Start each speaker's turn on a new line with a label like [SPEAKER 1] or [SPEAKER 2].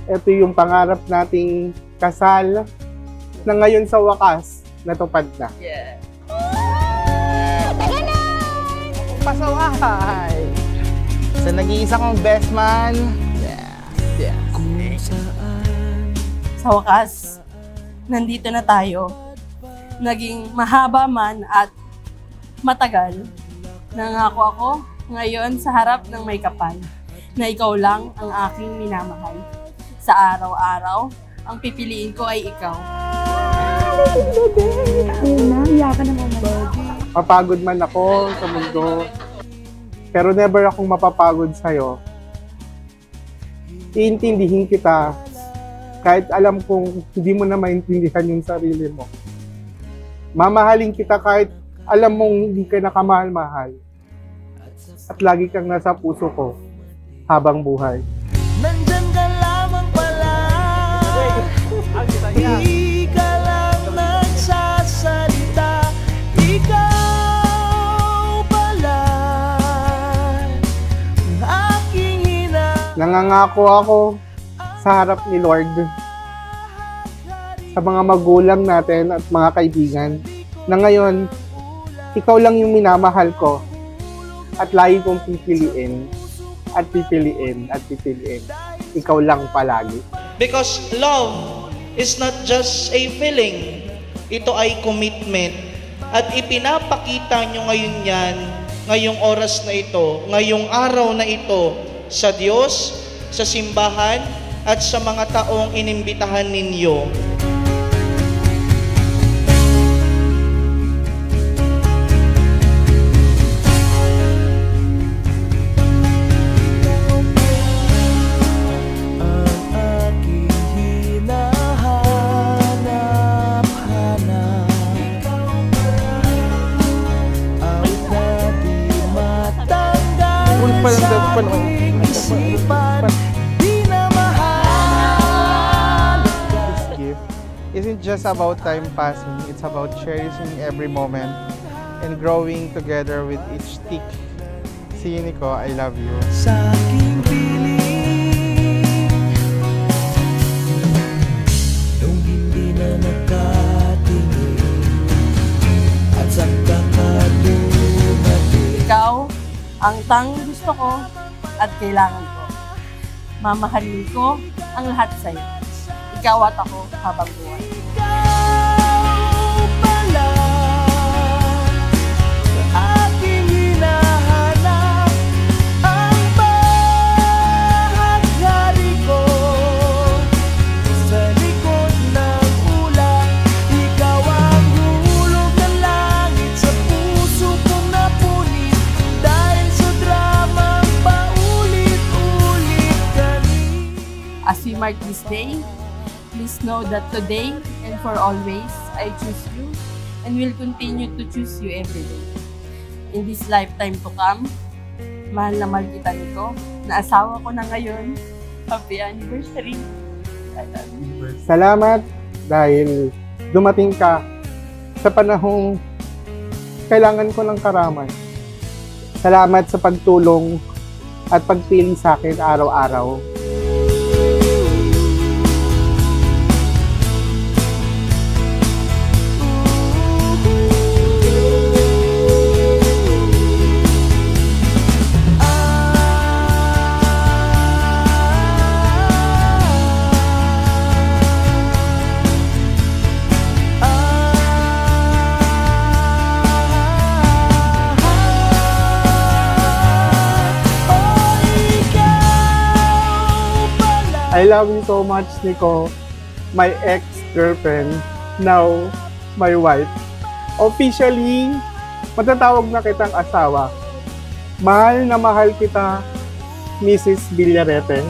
[SPEAKER 1] Ito yung pangarap nating kasal na ngayon sa wakas natupad na.
[SPEAKER 2] Yeah.
[SPEAKER 3] Pasaway! Sa nag-iisa kong best man. Yeah.
[SPEAKER 2] Sa wakas, nandito na tayo. Naging mahaba man at matagal. Nangako ako ngayon sa harap ng may kapal na ikaw lang ang aking minamahal. Sa araw-araw, ang pipiliin ko ay ikaw.
[SPEAKER 1] Mapagod man ako sa mundo, pero never akong mapapagod sa'yo. Iintindihin kita kahit alam kong hindi mo na maintindihan yung sarili mo. Mamahalin kita kahit alam mong hindi ka nakamahal-mahal. At lagi kang nasa puso ko habang buhay.
[SPEAKER 4] Nandyan ka lamang pala. Di ka lang nagsasalita. Ikaw pala ang aking hina.
[SPEAKER 1] Nangangako ako sa harap ni Lord, sa mga magulang natin at mga kaibigan, na ngayon, ikaw lang yung minamahal ko at lagi kong pipiliin at pipiliin at pipiliin. Ikaw lang palagi.
[SPEAKER 4] Because love is not just a feeling. Ito ay commitment. At ipinapakita nyo ngayon yan, ngayong oras na ito, ngayong araw na ito, sa Diyos, sa simbahan, at sa mga taong inimbitahan ninyo.
[SPEAKER 3] This gift isn't just about time passing, it's about cherishing every moment and growing together with each tick. See you, Nico, I love you.
[SPEAKER 4] Sa aking piling, nung hindi na nakatingin, at sa kakadumating.
[SPEAKER 2] Ikaw ang tanging gusto ko at kailangan ko. Mamahalin ko ang lahat sa'yo. Ikaw at ako habang buhay.
[SPEAKER 4] Ikaw pala aking hinahanap, ang bahaghari ko sa likod ng ulap. Ikaw ang hulog ng langit sa puso kong napunit dahil sa dramang paulit-ulit kami.
[SPEAKER 2] As we mark this day, please know that today and for always, I choose you and will continue to choose you every day. In this lifetime to come, mahal na mahal kita nito, na asawa ko na ngayon. Happy anniversary! I love you.
[SPEAKER 1] Salamat dahil dumating ka sa panahong kailangan ko ng karamay. Salamat sa pagtulong at pagpili sa akin araw-araw. I love you so much, Nico, my ex-girlfriend, now my wife. Officially, matatawag na kitang asawa. Mahal na mahal kita, Mrs. Villarete.